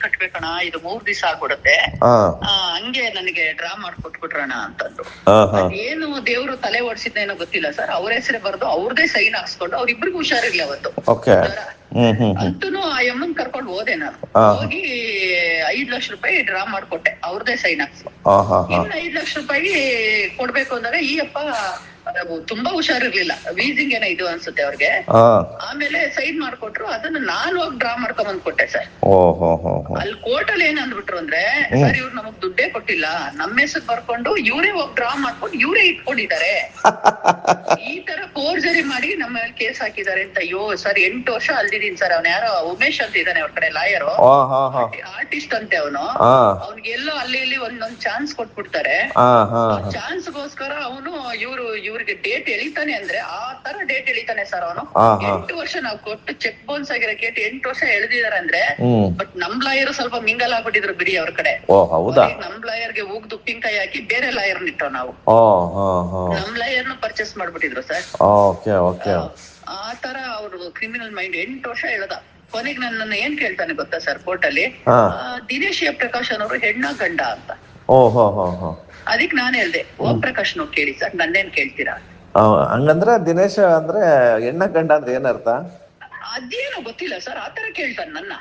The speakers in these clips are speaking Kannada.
ಕಟ್ಬೇಕಣ, ಇದು 3 ದಿವಸ ಆಗ್ಬಿಡುತ್ತೆ, ಹಂಗೆ ನನಗೆ ಡ್ರಾ ಮಾಡ್ಕೊಟ್ಬಿಟ್ರಣ ಅಂತಂದ್ರು. ಏನು ದೇವ್ರು ತಲೆ ಓಡಿಸಿದ್ನೇನೋ ಗೊತ್ತಿಲ್ಲ ಸರ್, ಅವ್ರ ಹೆಸರೇ ಬರ್ದು ಅವ್ರದೇ ಸೈನ್ ಹಾಕ್ಸ್ಕೊಂಡು ಅವ್ರಿಬ್ರಿಗೂ ಹುಷಾರಿರ್ಲಿ ಅವತ್ತು. ಅಂತೂ ಆ ಯಮ್ಮನ್ ಕರ್ಕೊಂಡು ಹೋದೆ ನಾನು. ಹೋಗಿ 5 ಲಕ್ಷ ರೂಪಾಯಿ ಡ್ರಾ ಮಾಡ್ಕೊಟ್ಟೆ, ಅವ್ರದೇ ಸೈನ್ ಹಾಕ್ಸ್ಕೊಂಡು. ಇನ್ನು 5 ಲಕ್ಷ ರೂಪಾಯಿ ಕೊಡ್ಬೇಕು ಅಂದಾಗ ಈ ಅಪ್ಪ ತುಂಬಾ ಹುಷಾರಿರ್ಲಿಲ್ಲ, ವೀಸಿಂಗ್ ಏನೋ ಇದು ಅನ್ಸುತ್ತೆ ಅವ್ರಿಗೆ. ಆಮೇಲೆ ಸೈನ್ ಮಾಡ್ಕೊಟ್ರು, ಅದನ್ನ ನಾನು ಹೋಗಿ ಡ್ರಾ ಮಾಡ್ಕೊಂಡ್ ಬಂದ್ಕೊಟ್ಟೆ ಸರ್. ಅಲ್ಲಿ ಕೋರ್ಟ್ ಅಲ್ಲಿ ಏನ್ ಅಂದ್ಬಿಟ್ರು ಅಂದ್ರೆ, ಸರ್ ಇವ್ರು ನಮಗ್ ದುಡ್ಡೇ ಕೊಟ್ಟಿಲ್ಲ, ನಮ್ಮ ಹೆಸರು ಬರ್ಕೊಂಡು ಇವರೇ ಹೋಗಿ ಡ್ರಾ ಮಾಡ್ಕೊಂಡು ಇವರೇ ಇಟ್ಕೊಂಡಿದ್ದಾರೆ, ಈ ತರ ಫೋರ್ಜರಿ ಮಾಡಿ ನಮ್ಮ ಮೇಲೆ ಕೇಸ್ ಹಾಕಿದ್ದಾರೆ ಅಂತ. ಅಯ್ಯೋ ಸರ್ 8 ವರ್ಷ ಅಲ್ದಿದೀನಿ ಸರ್. ಅವ್ನ ಯಾರೋ ಉಮೇಶ್ ಅಂತ ಇದ್ದಾನೆ ಅವ್ರ ಕಡೆ ಲಾಯರು, ಆರ್ಟಿಸ್ಟ್ ಅಂತೆ ಅವನು. ಅವ್ನಿಗೆಲ್ಲೋ ಅಲ್ಲಿ ಇಲ್ಲಿ ಒಂದೊಂದ್ ಚಾನ್ಸ್ ಕೊಟ್ಬಿಡ್ತಾರೆ. ಚಾನ್ಸ್ಗೋಸ್ಕರ ಅವನು ಇವ್ರಿಗೆ ಡೇಟ್ ಎಳಿತಾನೆ ಅಂದ್ರೆ ಆ ತರ ಡೇಟ್ ಎಳಿತಾನೆ ಸರ್ ಅವನು. 8 ವರ್ಷ ನಾವು ಕೊಟ್ಟು ಚೆಕ್ ಬೌನ್ಸ್ ಆಗಿರೋ ಕೇಟ್ 8 ವರ್ಷ ಎಳೆದಿದಾರೆ ಅಂದ್ರೆ. ಬಟ್ ನಮ್ ಲಾಯರ್ ಸ್ವಲ್ಪ ಮಿಂಗಲ್ ಆಗ್ಬಿಟ್ಟಿದ್ರು ಬಿಡಿ ಅವ್ರ ಕಡೆ. ನಮ್ ಲಾಯರ್ಗೆ ಹೋಗ್ದು ಉಪ್ಪಿನಕಾಯಿ ಹಾಕಿ ಬೇರೆ ಲಾಯರ್ ಇಟ್ಟೋ ನಾವು. ನಮ್ ಲಾಯರ್ನು ಪರ್ಚೇಸ್ ಮಾಡ್ಬಿಟ್ಟಿದ್ರು ಸರ್. ಆ ತರ ಅವ್ರು ಕ್ರಿಮಿನಲ್ ಮೈಂಡ್ 8 ವರ್ಷ ಎಳ್ದ. ಕೊನೆಗೆ ನನ್ನ ಏನ್ ಕೇಳ್ತಾನೆ ಗೊತ್ತಾ ಸರ್ ಕೋರ್ಟ್ ಅಲ್ಲಿ, ದಿನೇಶ್ ಪ್ರಕಾಶ್ ಅನ್ನೋರು ಹೆಣ್ಣ ಗಂಡ ಅಂತ. ಅದಕ್ಕೆ ನಾನ್ ಹೇಳ್ದೆ, ಓಂ ಪ್ರಕಾಶ್ ನೋಡ್ ಕೇಳಿ ಸರ್, ನನ್ನೇನ್ ಕೇಳ್ತೀರಾ? ಹಂಗಂದ್ರೆ ದಿನೇಶ್ ಅಂದ್ರೆ ಹೆಣ್ಣ ಗಂಡ ಅಂದ್ರೆ ಏನರ್ಥ? ಅದೇನೋ ಗೊತ್ತಿಲ್ಲ ಸರ್, ಆತರ ಕೇಳ್ತಾನೆ ನನ್ನ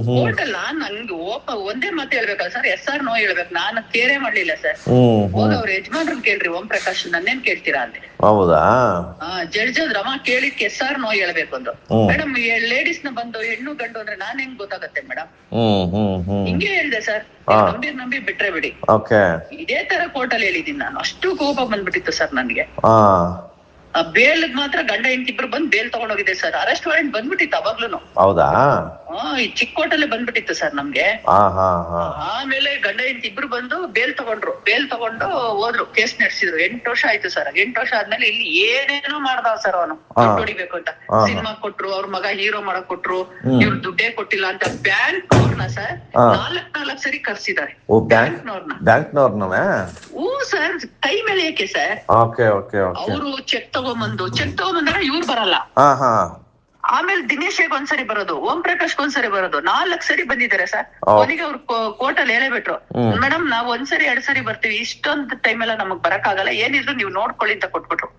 ಕೋರ್ಟ್ ಅಲ್ಲ. ನಂಗೆ ಒಂದೇ ಮಾತು ಹೇಳ್ಬೇಕಲ್ಲ ಸರ್, ಎಸ್ ಆರ್ ನೋ ಹೇಳ್ಬೇಕು. ನಾನು ಕೇರೇ ಮಾಡ್ಲಿಲ್ಲ ಸರ್. ಹೋಗ ಅವ್ರ ಯಜಮಾನ್ರನ್ ಕೇಳ್ರಿ ಓಂ ಪ್ರಕಾಶ್, ನನ್ನೇನ್ ಕೇಳ್ತೀರಾ ಅಂತ. ಹೌದಾ? ಜಡ್ಜ್ ರಮಾ ಕೇಳಿದ್ಕೆ ಎಸ್ ಆರ್ ನೋ ಹೇಳ್ಬೇಕು ಅಂದ್ರು. ಮೇಡಮ್ ಲೇಡೀಸ್ ನ ಬಂದು ಹೆಣ್ಣು ಗಂಡು ಅಂದ್ರೆ ನಾನ್ ಹೆಂಗ್ ಗೊತ್ತಾಗತ್ತೆ ಮೇಡಮ್? ಹಿಂಗೆ ಹೇಳ್ದೆ ಸರ್, ನಂಬಿ ಬಿಟ್ರೆ ಬಿಡಿ. ಇದೇ ತರ ಕೋರ್ಟ್ ಅಲ್ಲಿ ಹೇಳಿದೀನಿ ನಾನು. ಅಷ್ಟು ಕೋಪ ಬಂದ್ಬಿಟ್ಟಿತ್ತು ಸರ್ ನನ್ಗೆ. ಬೇಲ್ಗ್ ಮಾತ್ರ ಗಂಡ ಹೆಂಡತಿಬ್ರು ಬಂದ್ ಬೇಲ್ ತಗೊಂಡೋಗಿದೆ ಸರ್. ಅರೆಸ್ಟ್ ವಾರೆಂಟ್ ಬಂದ್ಬಿಟ್ಟಿತ್ತು ಅವಾಗ್ಲೂ. ಹೌದಾ? ಈ ಚಿಕ್ಕೋಟಲ್ಲೇ ಬಂದ್ಬಿಟ್ಟಿತ್ತು ಸರ್ ನಮ್ಗೆ. ಆಮೇಲೆ ಗಂಡ ಹೆಂಡತಿ ಇಬ್ರು ಬಂದು ಬೇಲ್ ತಗೊಂಡ್ರು. ಬೇಲ್ ತಗೊಂಡು ಹೋದ್ರು, ಕೇಸ್ ನಡೆಸಿದ್ರು. 8 ವರ್ಷ ಆಯ್ತು ಸರ್. 8 ವರ್ಷ ಆದ್ಮೇಲೆ ಇಲ್ಲಿ ಏನೇನೋ ಮಾಡ್ದ ಸರ್ ಅವನು, ದುಡ್ಡು ಹೊಡಿಬೇಕು ಅಂತ. ಸಿನಿಮಾ ಕೊಟ್ರು, ಅವ್ರ ಮಗ ಹೀರೋ ಮಾಡಕ್ ಕೊಟ್ರು, ಇವ್ರು ದುಡ್ಡೇ ಕೊಟ್ಟಿಲ್ಲ ಅಂತ ಬ್ಯಾಂಕ್ ಅವ್ರನ್ನ ಸರ್ 4 ಸರಿ ಕರ್ಸಿದ್ದಾರೆ. ಬ್ಯಾಂಕ್ನವ್ರನ್ನ ಸರ್ ಕೈ ಮೇಲೆ ಏಕೆ ಸರ್? ಅವರು ಚೆಕ್ ತಗೊಂಬಂದಾಗ ಇವ್ರು ಬರಲ್ಲ. ಆಮೇಲೆ ದಿನೇಶ್ಗೆ ಒಂದ್ಸರಿ ಬರೋದು, ಓಂ ಪ್ರಕಾಶ್ ಒಂದ್ಸರಿ ಬರೋದು, 4 ಸರಿ ಬಂದಿದ್ದಾರೆ ಸರ್. ಕೊನೆಗೆ ಅವ್ರು ಕೋರ್ಟ್ ಅಲ್ಲಿ ಹೇಳೇಬಿಟ್ರು, ಮೇಡಮ್ ನಾವ್ 1 ಸರಿ 2 ಸರಿ ಬರ್ತೀವಿ, ಇಷ್ಟೊಂದು ಟೈಮ್ ಎಲ್ಲ ನಮಗ್ ಬರಕ್ ಆಗಲ್ಲ, ಏನಿದ್ರು ನೀವು ನೋಡ್ಕೊಳ್ಳಿ ಅಂತ ಕೊಟ್ಬಿಟ್ರು.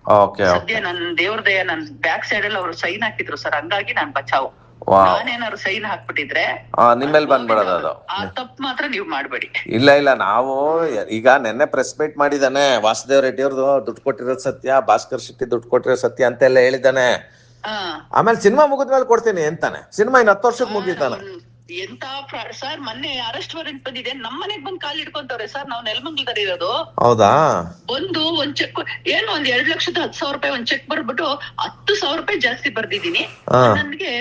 ಸದ್ಯ ನನ್ ದೇವ್ರ ದಯ ನನ್ ಬ್ಯಾಕ್ ಸೈಡ್ ಅಲ್ಲಿ ಅವ್ರು ಸೈನ್ ಹಾಕಿದ್ರು ಸರ್, ಹಂಗಾಗಿ ನಾನ್ ಬಚಾವು. ನಾನೇನಾದ್ರು ಸೈನ್ ಹಾಕ್ಬಿಟ್ಟಿದ್ರೆ ನಿಮ್ಮೇಲೆ ಬಂದ್ಬಿಡೋದು ಅದು. ಆ ತಪ್ಪು ಮಾತ್ರ ನೀವ್ ಮಾಡ್ಬೇಡಿ. ಇಲ್ಲ ನಾವು ಈಗ ನೆನ್ನೆ ಪ್ರೆಸ್ ಮೀಟ್ ಮಾಡಿದಾನೆ. ವಾಸುದೇವ್ ರೆಡ್ಡಿ ಅವ್ರದ್ದು ದುಡ್ಡು ಕೊಟ್ಟಿರೋದು ಸತ್ಯ, ಭಾಸ್ಕರ್ ಶೆಟ್ಟಿ ದುಡ್ಡು ಕೊಟ್ಟಿರೋದು ಸತ್ಯ ಅಂತೆಲ್ಲ ಹೇಳಿದ್ದಾನೆ. ಆಮೇಲೆ ಸಿನಿಮಾ ಮುಗಿದ್ಮೇಲೆ ಕೊಡ್ತೀನಿ ಅಂತಾನೆ. ಸಿನಿಮಾ ಇನ್ನು 10 ವರ್ಷಕ್ಕೆ ಮುಗಿತಾನೆ. ಎಂತ ಸರ್, ಮೊನ್ನೆ ಅರೆಸ್ಟ್ ವಾರೆಂಟ್ ಬಂದಿದೆ, ನಮ್ ಮನೆಗ್ ಬಂದ್ ಕಾಲ್ ಹಿಡ್ಕೊಂತವ್ರೆ ಸರ್. ನಾವ್ ನೆಲಮಂಗಲದಲ್ಲಿ ಇರೋದು. ಹೌದಾ? ಒಂದು ಚೆಕ್ ಏನು 1,02,10,000 ರೂಪಾಯಿ ಒಂದ್ ಚೆಕ್ ಬರ್ಬಿಟ್ಟು 10,000 ರೂಪಾಯಿ ಜಾಸ್ತಿ ಬರ್ದಿದ್ದೀನಿ. ನನ್ಗೆ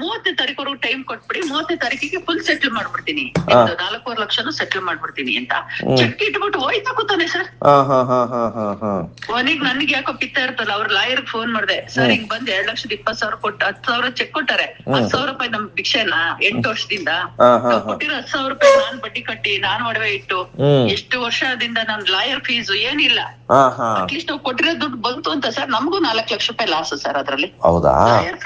30ನೇ ತಾರೀಕುವರೆಗೂ ಟೈಮ್ ಕೊಟ್ಬಿಡಿ, 30ನೇ ತಾರೀಕಿಗೆ ಫುಲ್ ಸೆಟ್ಲ್ ಮಾಡ್ಬಿಡ್ತೀನಿ, 4.25 ಲಕ್ಷನು ಸೆಟ್ಲ್ ಮಾಡ್ಬಿಡ್ತೀನಿ ಅಂತ ಚೆಕ್ ಇಟ್ಬಿಟ್ಟು ಹೋಯ್ತಾ ಕೂತಾನೆ ಸರ್. ಕೊನೆಗ್ ನನ್ಗೆ ಯಾಕೋ ಪಿತ್ತ ಇರ್ತಲ್ಲ, ಅವ್ರ ಲಾಯರ್ ಫೋನ್ ಮಾಡ್ದೆ, ಸರ್ ಹಿಂಗ್ ಬಂದ್ 2,20,000 ಕೊಟ್ಟು 10,000 ಚೆಕ್ ಕೊಟ್ಟಾರೆ. 10,000 ರೂಪಾಯಿ ನಮ್ ಭಿಕ್ಷೆನಾ 8 ವರ್ಷದಿಂದ ಕೊಟ್ಟಿರೋ 10,000 ರೂಪಾಯಿ ನಾನ್ ಬಡ್ಡಿ ಕಟ್ಟಿ, ನಾನ್ ಒಡವೆ ಇಟ್ಟು, ಎಷ್ಟು ವರ್ಷದಿಂದ ನನ್ ಲಾಯರ್ ಫೀಸ್ ಏನಿಲ್ಲ, ಅಟ್ಲೀಸ್ಟ್ ನಾವು ಕೊಟ್ಟಿರೋ ದುಡ್ಡು ಬಂತು ಅಂತ ಸರ್. ನಮ್ಗೂ 4 ಲಕ್ಷ ರೂಪಾಯಿ ಲಾಸ್ ಸರ್ ಅದ್ರಲ್ಲಿ. ಲಾಯರ್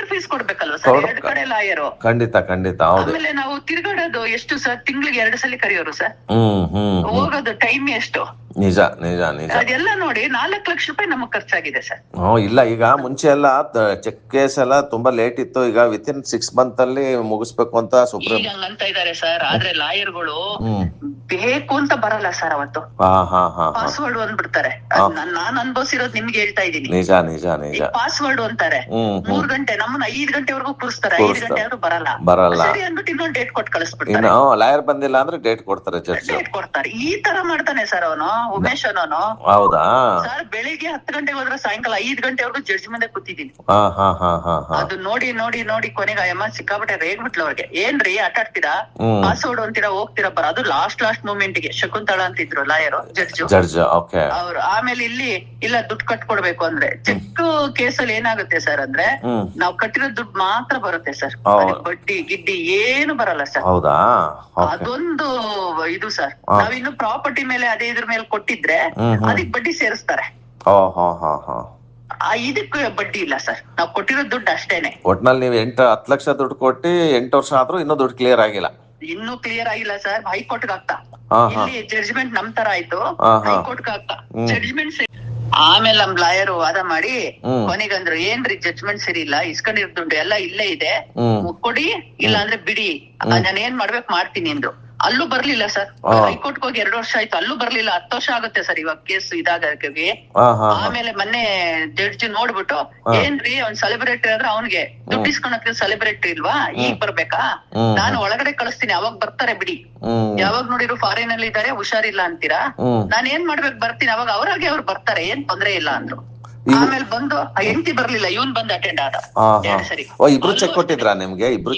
ಫೀಸ್ ಕೊಡ್ಬೇಕಲ್ವಾ ಸರ್, 2 ಕಡೆ ಲಾಯರು. ಖಂಡಿತ. ಆಮೇಲೆ ನಾವು ತಿರ್ಗಾಡೋದು ಎಷ್ಟು ಸರ್, ತಿಂಗ್ಳಿಗೆ 2 ಸಲ ಕರೆಯೋರು ಸರ್. ಹೋಗೋದು ಟೈಮ್ ಎಷ್ಟು? ನಿಜ. ಅದೆಲ್ಲ ನೋಡಿ 4 ಲಕ್ಷ ರೂಪಾಯಿ ನಮಗ್ ಖರ್ಚಾಗಿದೆ ಸರ್. ಇಲ್ಲ ಈಗ ಮುಂಚೆ ಎಲ್ಲ ಚೆಕ್ ಕೇಸ್ ಎಲ್ಲ ತುಂಬಾ ಲೇಟ್ ಇತ್ತು. ಈಗ ವಿತಿನ್ 6 ಮಂತ್ ಅಲ್ಲಿ ಮುಗಿಸ್ಬೇಕು ಅಂತ ಸುಪ್ರೀಂ ಅಂತ ಇದಾರೆ ಸರ್. ಆದ್ರೆ ಲಾಯರ್ಗಳು ಬೇಕು ಅಂತ ಬರಲ್ಲ ಸರ್. ಅವತ್ತು ಪಾಸ್ವರ್ಡ್ ಅಂದ್ಬಿಡ್ತಾರೆ. ನಾನ್ ಅನ್ಭವಿಸಿರೋದು ನಿಮ್ಗೆ ಹೇಳ್ತಾ ಇದ್ದೀನಿ. ನಿಜ. ಪಾಸ್ವರ್ಡ್ ಅಂತಾರೆ, 3 ಗಂಟೆ ನಮ್ಮನ್ನ 5 ಗಂಟೆವರೆಗೂ ಕೂರಿಸ್ತಾರೆ. 5 ಗಂಟೆ ಆದ್ರೂ ಬರಲ್ಲ ಸರಿ ಅಂದ್ಬಿಟ್ಟು ಇನ್ನೊಂದು ಡೇಟ್ ಕೊಟ್ಟು ಕಳಿಸ್ಬಿಡ್ತಾರೆ. ಲಾಯರ್ ಬಂದಿಲ್ಲ ಅಂದ್ರೆ ಡೇಟ್ ಕೊಡ್ತಾರೆ, ಡೇಟ್ ಕೊಡ್ತಾರೆ. ಈ ತರ ಮಾಡ್ತಾನೆ ಸರ್ ಅವನು, ಉಮೇಶ್ ಅನ್ನೋನು. ಹೌದಾ ಸರ್? ಬೆಳಿಗ್ಗೆ 10 ಗಂಟೆಗೆ ಹೋದ್ರೆ ಸಾಯಂಕಾಲ 5 ಗಂಟೆವರೆಗೂ ಜಡ್ಜ್ ಮುಂದೆ ಕೂತಿದ್ದೀನಿ. ಅದು ನೋಡಿ ಕೊನೆಗೆ ಅಯ್ಯಮ್ಮ ಸಿಕ್ಕಾಪಟ್ಟೆ ರೇಗ್ಬಿಟ್ಲು ಅವ್ರಿಗೆ. ಏನ್ರಿ ಆಟ ಆಡ್ತೀರಾ, ಪಾಸ್ವರ್ಡ್ ಅಂತೀರಾ, ಹೋಗ್ತೀರಾ ಬರ. ಅದು ಲಾಸ್ಟ್ ಮೂಮೆಂಟ್ ಗೆ ಶಕುಂತಳ ಅಂತಿದ್ರು ಲಾಯರು, ಜಡ್ಜ್ ಅವ್ರು. ಆಮೇಲೆ ಇಲ್ಲಿ ಇಲ್ಲ ದುಡ್ಡು ಕಟ್ಕೊಡ್ಬೇಕು ಅಂದ್ರೆ, ಚೆಕ್ ಕೇಸಲ್ಲಿ ಏನಾಗುತ್ತೆ ಸರ್ ಅಂದ್ರೆ, ನಾವ್ ಕಟ್ಟಿರೋ ದುಡ್ಡು ಮಾತ್ರ ಬರುತ್ತೆ ಸರ್, ಬಡ್ಡಿ ಗಿಡ್ಡಿ ಏನು ಬರಲ್ಲ ಸರ್. ಅದೊಂದು ಇದು ಸರ್. ನಾವಿನ್ನು ಪ್ರಾಪರ್ಟಿ ಮೇಲೆ ಅದೇ ಇದ್ರ ಮೇಲೆ ಕೊಟ್ಟಿದ್ರೆ ಅದಕ್ಕೆ ಬಡ್ಡಿ ಸೇರಿಸ್ತಾರೆ. ಇದಕ್ಕೆ ಬಡ್ಡಿ ಇಲ್ಲ ಸರ್, ನಾವ್ ಕೊಟ್ಟಿರೋ ದುಡ್ಡು ಅಷ್ಟೇನೆ. ಒಟ್ನಲ್ಲಿ ನೀವು 10 ಲಕ್ಷ ದುಡ್ಡು ಕೊಟ್ಟು 8 ವರ್ಷ ಆದ್ರೂ ಇನ್ನೂ ದುಡ್ಡು ಕ್ಲಿಯರ್ ಆಗಿಲ್ಲ. ಇನ್ನೂ ಕ್ಲಿಯರ್ ಆಗಿಲ್ಲ ಸರ್. ಹೈಕೋರ್ಟ್ ಆಗ್ತಾ ಇಲ್ಲಿ ಜಡ್ಜ್ಮೆಂಟ್ ನಮ್ ತರ ಆಯ್ತು, ಹೈಕೋರ್ಟ್ ಆಗ್ತಾ ಜಡ್ಜ್ಮೆಂಟ್. ಆಮೇಲೆ ನಮ್ ಲಾಯರ್ ವಾದ ಮಾಡಿ ಕೊನೆಗಂದ್ರು ಏನ್ರಿ ಜಡ್ಜ್ಮೆಂಟ್ ಸರಿ ಇಲ್ಲ, ಇಸ್ಕೊಂಡಿರೋ ದುಡ್ಡು ಎಲ್ಲ ಇಲ್ಲೇ ಇದೆ, ಕೊಡಿ ಇಲ್ಲ ಅಂದ್ರೆ ಬಿಡಿ, ನಾನು ಏನ್ ಮಾಡ್ಬೇಕು ಮಾಡ್ತೀನಿ ಅಂದ್ರು. ಅಲ್ಲೂ ಬರ್ಲಿಲ್ಲ ಸರ್. ಹೈಕೋರ್ಟ್ ಹೋಗಿ 2 ವರ್ಷ ಆಯ್ತು, ಅಲ್ಲೂ ಬರ್ಲಿಲ್ಲ. 10 ವರ್ಷ ಆಗುತ್ತೆ ಸರ್ ಇವಾಗ ಕೇಸ್ ಇದಾಗಕ್ಕೆ. ಆಮೇಲೆ ಮೊನ್ನೆ ಜಡ್ಜ್ ನೋಡ್ಬಿಟ್ಟು ಏನ್ರಿ ಅವ್ನ್ ಸೆಲೆಬ್ರಿಟಿ ಆದ್ರೆ ಅವ್ನಿಗೆ ದುಡ್ಡು ಇಸ್ಕೊಳಕ್ಕೆ ಸೆಲೆಬ್ರಿಟಿ ಇಲ್ವಾ, ಈಗ ಬರ್ಬೇಕಾ, ನಾನು ಒಳಗಡೆ ಕಳಿಸ್ತೀನಿ ಅವಾಗ ಬರ್ತಾರೆ ಬಿಡಿ, ಯಾವಾಗ ನೋಡಿದ್ರು ಫಾರಿನ್ ಅಲ್ಲಿ ಇದಾರೆ ಹುಷಾರಿಲ್ಲ ಅಂತೀರಾ, ನಾನ್ ಏನ್ ಮಾಡ್ಬೇಕು ಬರ್ತೀನಿ ಅವಾಗ ಅವ್ರಾಗೆ ಅವ್ರು ಬರ್ತಾರೆ, ಏನ್ ತೊಂದ್ರೆ ಇಲ್ಲ ಅಂದ್ರು. ಆಮೇಲೆ ಬಂದು ಹೆಂಡತಿ ಬರ್ಲಿಲ್ಲ, ಇವನ್ ಬಂದು ಅಟೆಂಡ್ ಆದ 2 ಸರಿ. ಇಬ್ರು ಚೆಕ್ ಕೊಟ್ಟಿದ್ರಾ ನಿಮ್ಗೆ? ಇಬ್ರು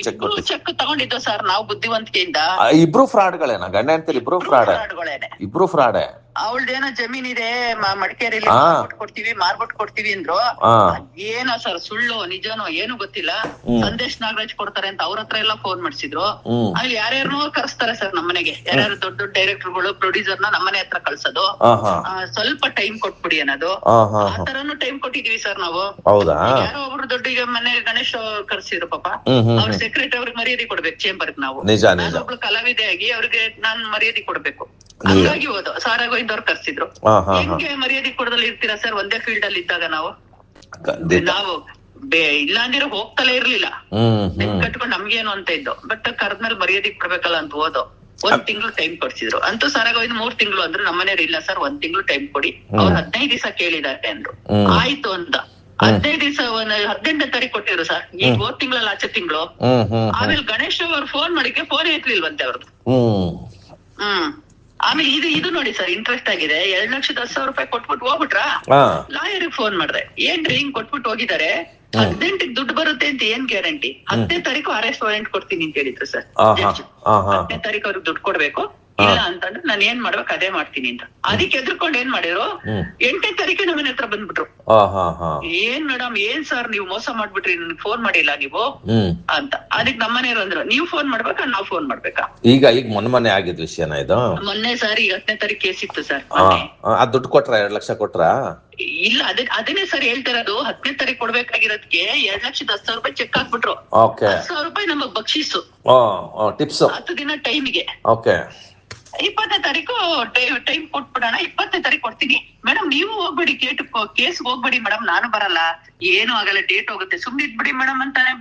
ಚೆಕ್ ತಗೊಂಡಿದ್ದು ಸರ್ ನಾವು ಬುದ್ಧಿವಂತಿಕೆಯಿಂದ. ಇಬ್ರು ಫ್ರಾಡ್ಗಳೇನಾ? ಗಂಡ ಹೆಂಡತಿ ಇಬ್ರು ಫ್ರಾಡ್ಗಳೇನೆ? ಇಬ್ರು ಫ್ರಾಡೆ. ಅವಳ್ದೇನೋ ಜಮೀನ್ ಇದೆ ಮಡಿಕೇರಿಯಲ್ಲಿ, ಮಾರ್ಬಿಟ್ಟು ಕೊಡ್ತೀವಿ ಅಂದ್ರು. ಏನೋ ಸರ್ ಸುಳ್ಳು ನಿಜನೋ ಏನು ಗೊತ್ತಿಲ್ಲ. ಸಂದೇಶ್ ನಾಗರಾಜ್ ಕೊಡ್ತಾರೆ ಅಂತ ಅವ್ರ ಹತ್ರ ಎಲ್ಲ ಫೋನ್ ಮಾಡ್ಸಿದ್ರು. ಅಲ್ಲಿ ಯಾರ್ಯಾರನೋ ಕರೆಸ್ತಾರೆ ಸರ್ ನಮ್ಮನೆಗೆ, ಯಾರ್ಯಾರು ದೊಡ್ಡ ದೊಡ್ಡ ಡೈರೆಕ್ಟರ್ಗಳು ಪ್ರೊಡ್ಯೂಸರ್ ನಮ್ಮನೆ ಹತ್ರ ಕಳ್ಸೋದು, ಸ್ವಲ್ಪ ಟೈಮ್ ಕೊಟ್ಬಿಡಿ ಅನ್ನೋದು. ಆ ತರನು ಟೈಮ್ ಕೊಟ್ಟಿದೀವಿ ಸರ್ ನಾವು. ಯಾರೋ ಒಬ್ರು ದೊಡ್ಡ ಈಗ ಮನೆ ಗಣೇಶ್ ಕರ್ಸಿದ್ರು ಪಾಪ, ಅವ್ರ ಸೆಕ್ರೆಟರಿ ಅವ್ರಿಗೆ ಮರ್ಯಾದೆ ಕೊಡ್ಬೇಕು ಚೇಂಬರ್ ನಾವು. ಒಬ್ಳು ಕಲಾವಿದೆ ಆಗಿ ಅವ್ರಿಗೆ ನಾನ್ ಮರ್ಯಾದೆ ಕೊಡ್ಬೇಕು. ಹಂಗಾಗಿ ಹೋದ ಸಾರಾಗೋಯ್ದವ್ರು ಕರ್ಸಿದ್ರು. ಹೆಂಗೆ ಮರ್ಯಾದೆ ಕೊಡದಲ್ಲಿ ಇರ್ತೀರಾ ಸರ್ ಒಂದೇ ಫೀಲ್ಡ್ ಅಲ್ಲಿ ಇದ್ದಾಗ? ನಾವು ಇಲ್ಲ ಅಂದಿರೋ ಹೋಗ್ತಲೇ ಇರ್ಲಿಲ್ಲ, ಕಟ್ಕೊಂಡು ನಮ್ಗೇನು ಅಂತ ಇದ್ದು. ಬಟ್ ಕರ್ದ್ಮೇಲೆ ಮರ್ಯಾದೆ ಕೊಡ್ಬೇಕಲ್ಲ ಅಂತ ಹೋದೋ. 1 ತಿಂಗಳು ಟೈಮ್ ಕೊಡ್ಸಿದ್ರು. ಅಂತೂ ಸಾರಾಗೋಯ್ದು 3 ತಿಂಗಳು ಅಂದ್ರು. ನಮ್ಮನೆಯವ್ರು ಇಲ್ಲ ಸರ್ 1 ತಿಂಗಳು ಟೈಮ್ ಕೊಡಿ, ಅವ್ರು 15 ದಿವಸ ಕೇಳಿದಾರೆ ಅಂದ್ರು. ಆಯ್ತು ಅಂತ 15 ದಿವಸ 18ನೇ ತಾರೀಕು ಕೊಟ್ಟಿದ್ರು ಸರ್. ಈಗ 4 ತಿಂಗಳಲ್ಲಿ ಆಚೆ ತಿಂಗಳು. ಆಮೇಲೆ ಗಣೇಶ್ ಅವ್ರು ಫೋನ್ ಮಾಡಿಕೆ ಫೋನ್ ಎತ್ತಲಿಲ್ವಂತೆ ಅವ್ರದ್ದು. ಆಮೇಲೆ ಇದು ನೋಡಿ ಸರ್ ಇಂಟ್ರೆಸ್ಟ್ ಆಗಿದೆ. 2,10,000 ಕೊಟ್ಬಿಟ್ಟು ಹೋಗ್ಬಿಟ್ರಾ. ಲಾಯರ್ ಫೋನ್ ಮಾಡ್ದೆ, ಏನ್ರಿ ಹಿಂಗ್ ಕೊಟ್ಬಿಟ್ಟು ಹೋಗಿದ್ದಾರೆ, 18ಕ್ಕೆ ದುಡ್ಡು ಬರುತ್ತೆ ಅಂತ ಏನ್ ಗ್ಯಾರಂಟಿ, 10ನೇ ತಾರೀಕು ಅರೆಸ್ಟ್ ವಾರೆಂಟ್ ಕೊಡ್ತೀನಿ ಅಂತ ಹೇಳಿದ್ರು ಸರ್. 10ನೇ ತಾರೀಕು ಅವ್ರಿಗೆ ದುಡ್ಡು ಕೊಡ್ಬೇಕು, ಇಲ್ಲ ಅಂತಂದ್ರೆ ನಾನು ಏನ್ ಮಾಡ್ಬೇಕು ಅದೇ ಮಾಡ್ತೀನಿ ಅಂತ. ಅದಕ್ಕೆ ಎದ್ರಕೊಂಡು ಏನ್ ಮಾಡಿದ್ರು, 8ನೇ ತಾರೀಕು ನಮ್ಮನೆ ಹತ್ರ ಬಂದ್ಬಿಟ್ರು. ಏನ್ ಮೇಡಮ್ ಏನ್ ಸರ್ ನೀವು ಮೋಸ ಮಾಡ್ಬಿಟ್ರಿ, ನನ್ಗೆ ಫೋನ್ ಮಾಡಿಲ್ಲ ನೀವು ಅಂತ. ಅದಕ್ಕೆ ನಮ್ಮನೆಯವ್ರು ಅಂದ್ರು, ನೀವು ಫೋನ್ ಮಾಡ್ಬೇಕಾ ನಾವು ಫೋನ್ ಮಾಡ್ಬೇಕಾ? ಈಗ ಮೊನ್ನೆ ಆಗಿದ್ ವಿಷಯನ ಇದು? ಮೊನ್ನೆ ಸರ್ ಈಗ 10ನೇ ತಾರೀಕು ಕೇಸ್ ಇತ್ತು ಸರ್. ದುಡ್ಡು ಕೊಟ್ರ 2 ಲಕ್ಷ ಕೊಟ್ರ? ಇಲ್ಲ ಅದನ್ನೇ ಸರ್ ಹೇಳ್ತಿರೋದು. 10ನೇ ತಾರೀಕು ಕೊಡ್ಬೇಕಾಗಿರೋದಕ್ಕೆ 2,10,000 ಚೆಕ್ ಹಾಕ್ಬಿಟ್ರು. 10,000 ನಮಗ್ ಬಕ್ಷಿಸು, ಟಿಪ್ಸ್, 10 ದಿನ ಟೈಮ್ಗೆ. 20ನೇ ತಾರೀಕು ಟೈಮ್ ಕೊಟ್ಬಿಡೋಣ, 20ನೇ ತಾರೀಕು ಕೊಡ್ತೀನಿ ಮೇಡಮ್, ನೀವು ಹೋಗ್ಬೇಡಿ ಕೇಸ್ಗೆ ಹೋಗ್ಬೇಡಿ ಮೇಡಮ್, ನಾನು ಬರಲ್ಲ, ಏನು ಆಗಲ್ಲ, ಡೇಟ್ ಹೋಗುತ್ತೆ, ಸುಮ್ನೆ ಇದ್ಬಿಡಿ ಮೇಡಮ್ ಅಂತಾನೆ.